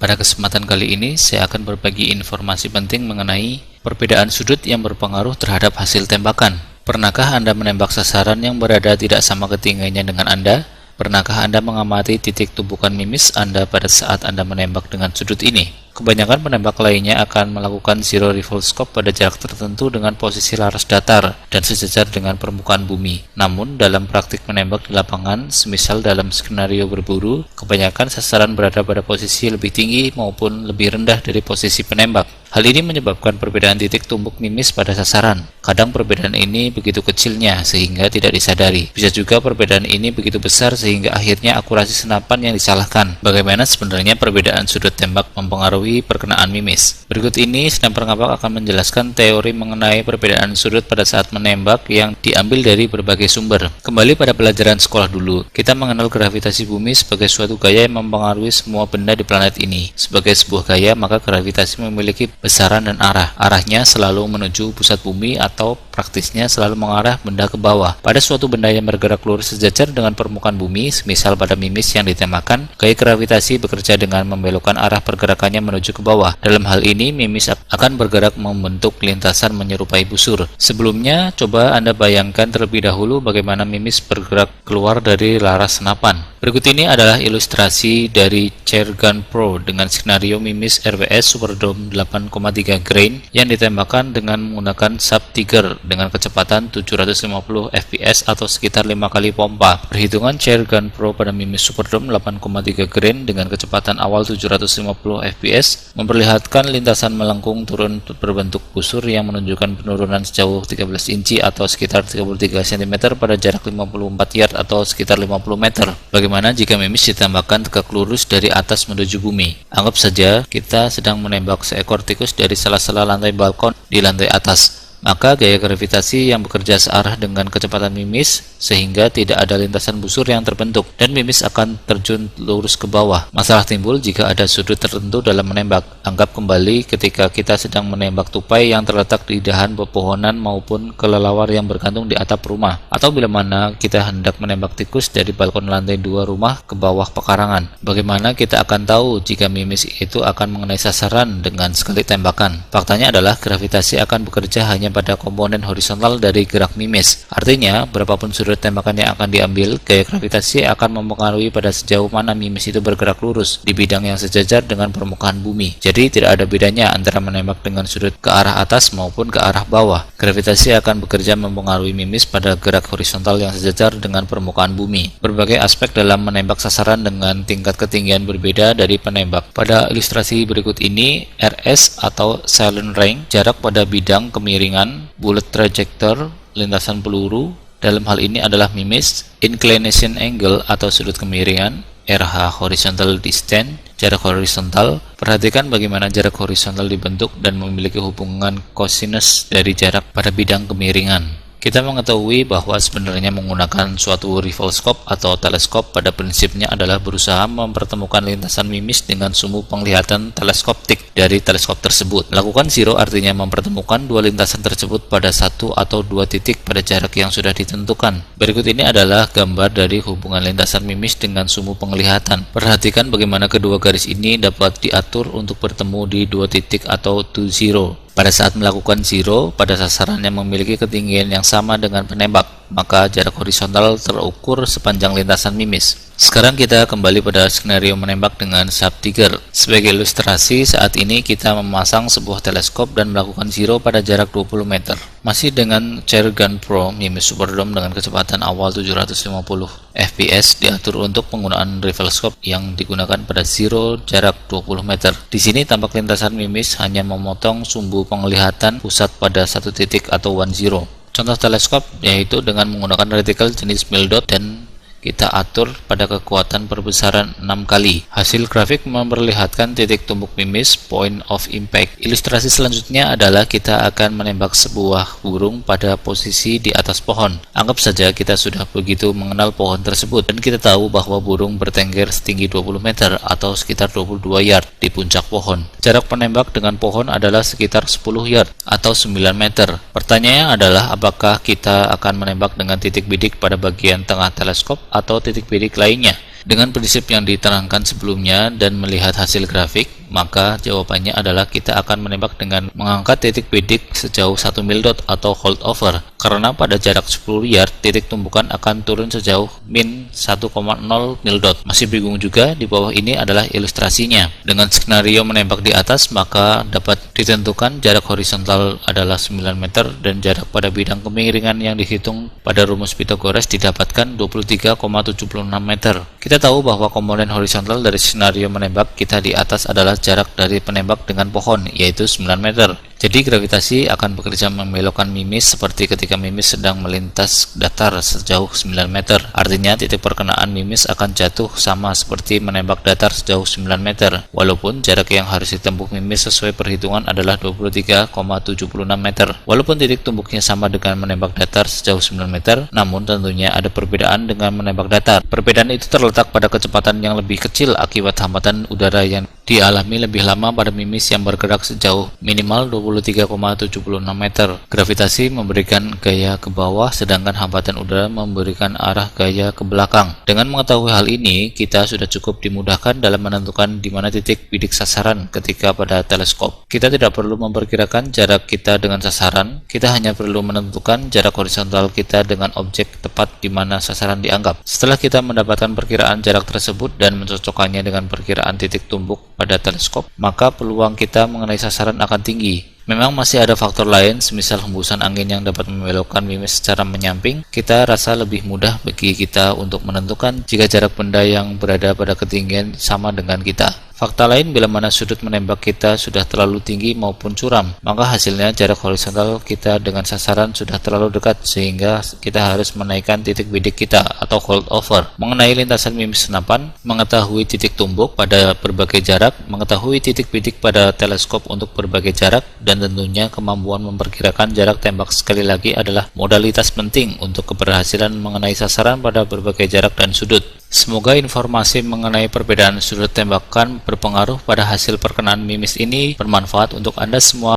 Pada kesempatan kali ini, saya akan berbagi informasi penting mengenai perbedaan sudut yang berpengaruh terhadap hasil tembakan. Pernahkah Anda menembak sasaran yang berada tidak sama ketinggiannya dengan Anda? Pernahkah Anda mengamati titik tumpukan mimis Anda pada saat Anda menembak dengan sudut ini? Kebanyakan penembak lainnya akan melakukan zero rifle scope pada jarak tertentu dengan posisi laras datar dan sejajar dengan permukaan bumi. Namun, dalam praktik menembak di lapangan, semisal dalam skenario berburu, kebanyakan sasaran berada pada posisi lebih tinggi maupun lebih rendah dari posisi penembak. Hal ini menyebabkan perbedaan titik tumbuk mimis pada sasaran. Kadang perbedaan ini begitu kecilnya sehingga tidak disadari. Bisa juga perbedaan ini begitu besar sehingga akhirnya akurasi senapan yang disalahkan. Bagaimana sebenarnya perbedaan sudut tembak mempengaruhi perkenaan mimis? Berikut ini sniper ngapak akan menjelaskan teori mengenai perbedaan sudut pada saat menembak yang diambil dari berbagai sumber. Kembali pada pelajaran sekolah dulu, kita mengenal gravitasi bumi sebagai suatu gaya yang mempengaruhi semua benda di planet ini. Sebagai sebuah gaya, maka gravitasi memiliki besaran dan arah. Arahnya selalu menuju pusat bumi atau praktisnya selalu mengarah benda ke bawah. Pada suatu benda yang bergerak lurus sejajar dengan permukaan bumi, semisal pada mimis yang ditembakkan, gaya gravitasi bekerja dengan membelokkan arah pergerakannya menuju ke bawah. Dalam hal ini, mimis akan bergerak membentuk lintasan menyerupai busur. Sebelumnya, coba Anda bayangkan terlebih dahulu bagaimana mimis bergerak keluar dari laras senapan. Berikut ini adalah ilustrasi dari Chairgun Pro dengan skenario mimis RWS Superdome 8,3 grain yang ditembakkan dengan menggunakan Sub Tiger dengan kecepatan 750 fps atau sekitar 5 kali pompa. Perhitungan Chairgun Pro pada mimis Superdome 8,3 grain dengan kecepatan awal 750 fps memperlihatkan lintasan melengkung turun berbentuk busur yang menunjukkan penurunan sejauh 13 inci atau sekitar 33 cm pada jarak 54 yard atau sekitar 50 meter. Bagaimana jika mimis ditembakkan tegak lurus dari atas menuju bumi? Anggap saja kita sedang menembak seekor tikus dari sela-sela lantai balkon di lantai atas. Maka gaya gravitasi yang bekerja searah dengan kecepatan mimis sehingga tidak ada lintasan busur yang terbentuk dan mimis akan terjun lurus ke bawah. Masalah timbul jika ada sudut tertentu dalam menembak. Anggap kembali ketika kita sedang menembak tupai yang terletak di dahan pepohonan maupun kelelawar yang bergantung di atap rumah, atau bila mana kita hendak menembak tikus dari balkon lantai 2 rumah ke bawah pekarangan. Bagaimana kita akan tahu jika mimis itu akan mengenai sasaran dengan sekali tembakan? Faktanya adalah gravitasi akan bekerja hanya pada komponen horizontal dari gerak mimis. Artinya, berapapun sudut tembakan yang akan diambil, gaya gravitasi akan mempengaruhi pada sejauh mana mimis itu bergerak lurus di bidang yang sejajar dengan permukaan bumi. Jadi, tidak ada bedanya antara menembak dengan sudut ke arah atas maupun ke arah bawah. Gravitasi akan bekerja mempengaruhi mimis pada gerak horizontal yang sejajar dengan permukaan bumi. Berbagai aspek dalam menembak sasaran dengan tingkat ketinggian berbeda dari penembak. Pada ilustrasi berikut ini, RS atau silent range, jarak pada bidang kemiringan, bullet trajectory, lintasan peluru, dalam hal ini adalah mimis, inclination angle atau sudut kemiringan, RH horizontal distance, jarak horizontal. Perhatikan bagaimana jarak horizontal dibentuk dan memiliki hubungan cosinus dari jarak pada bidang kemiringan. Kita mengetahui bahwa sebenarnya menggunakan suatu rifle scope atau teleskop pada prinsipnya adalah berusaha mempertemukan lintasan mimis dengan sumbu penglihatan teleskoptik dari teleskop tersebut. Melakukan zero artinya mempertemukan dua lintasan tersebut pada satu atau dua titik pada jarak yang sudah ditentukan. Berikut ini adalah gambar dari hubungan lintasan mimis dengan sumbu penglihatan. Perhatikan bagaimana kedua garis ini dapat diatur untuk bertemu di dua titik atau to zero. Pada saat melakukan zero pada sasaran yang memiliki ketinggian yang sama dengan penembak, maka jarak horizontal terukur sepanjang lintasan mimis. Sekarang kita kembali pada skenario menembak dengan Sub Tiger. Sebagai ilustrasi, saat ini kita memasang sebuah teleskop dan melakukan zero pada jarak 20 meter. Masih dengan Chairgun Pro mimis Superdome dengan kecepatan awal 750 fps diatur untuk penggunaan rifle scope yang digunakan pada zero jarak 20 meter. Di sini tampak lintasan mimis hanya memotong sumbu penglihatan pusat pada satu titik atau 10. Contoh teleskop yaitu dengan menggunakan reticle jenis Mildot dan kita atur pada kekuatan perbesaran 6 kali. Hasil grafik memperlihatkan titik tumbuk mimis, point of impact. Ilustrasi selanjutnya adalah kita akan menembak sebuah burung pada posisi di atas pohon. Anggap saja kita sudah begitu mengenal pohon tersebut dan kita tahu bahwa burung bertengger setinggi 20 meter atau sekitar 22 yard di puncak pohon. Jarak penembak dengan pohon adalah sekitar 10 yard atau 9 meter. Pertanyaannya adalah apakah kita akan menembak dengan titik bidik pada bagian tengah teleskop atau titik bidik lainnya. Dengan prinsip yang diterangkan sebelumnya dan melihat hasil grafik, maka jawabannya adalah kita akan menembak dengan mengangkat titik bidik sejauh 1 mil dot atau hold over, karena pada jarak 10 yard titik tumbukan akan turun sejauh min 1,0 mil dot. Masih bingung juga? Di bawah ini adalah ilustrasinya. Dengan skenario menembak di atas, maka dapat ditentukan jarak horizontal adalah 9 meter dan jarak pada bidang kemiringan yang dihitung pada rumus Pythagoras didapatkan 23,76 meter. Kita tahu bahwa komponen horizontal dari skenario menembak kita di atas adalah jarak dari penembak dengan pohon, yaitu 9 meter. Jadi gravitasi akan bekerja membelokkan mimis seperti ketika mimis sedang melintas datar sejauh 9 meter. Artinya titik perkenaan mimis akan jatuh sama seperti menembak datar sejauh 9 meter, walaupun jarak yang harus ditempuh mimis sesuai perhitungan adalah 23,76 meter. Walaupun titik tumbuknya sama dengan menembak datar sejauh 9 meter, namun tentunya ada perbedaan dengan menembak datar. Perbedaan itu terletak pada kecepatan yang lebih kecil akibat hambatan udara yang dialami lebih lama pada mimis yang bergerak sejauh minimal 23,76 meter. Gravitasi memberikan gaya ke bawah, sedangkan hambatan udara memberikan arah gaya ke belakang. Dengan mengetahui hal ini, kita sudah cukup dimudahkan dalam menentukan di mana titik bidik sasaran ketika pada teleskop. Kita tidak perlu memperkirakan jarak kita dengan sasaran, kita hanya perlu menentukan jarak horizontal kita dengan objek tepat di mana sasaran dianggap. Setelah kita mendapatkan perkiraan jarak tersebut dan mencocokkannya dengan perkiraan titik tumbuk pada teleskop, maka peluang kita mengenai sasaran akan tinggi. Memang masih ada faktor lain, semisal hembusan angin yang dapat membelokkan mimis secara menyamping. Kita rasa lebih mudah bagi kita untuk menentukan jika jarak benda yang berada pada ketinggian sama dengan kita. Fakta lain, bila mana sudut menembak kita sudah terlalu tinggi maupun curam, maka hasilnya jarak horizontal kita dengan sasaran sudah terlalu dekat sehingga kita harus menaikkan titik bidik kita atau hold over. Mengenai lintasan mimis senapan, mengetahui titik tumbuk pada berbagai jarak, mengetahui titik bidik pada teleskop untuk berbagai jarak, dan tentunya kemampuan memperkirakan jarak tembak sekali lagi adalah modalitas penting untuk keberhasilan mengenai sasaran pada berbagai jarak dan sudut. Semoga informasi mengenai perbedaan sudut tembakan berpengaruh pada hasil perkenaan mimis ini bermanfaat untuk Anda semua.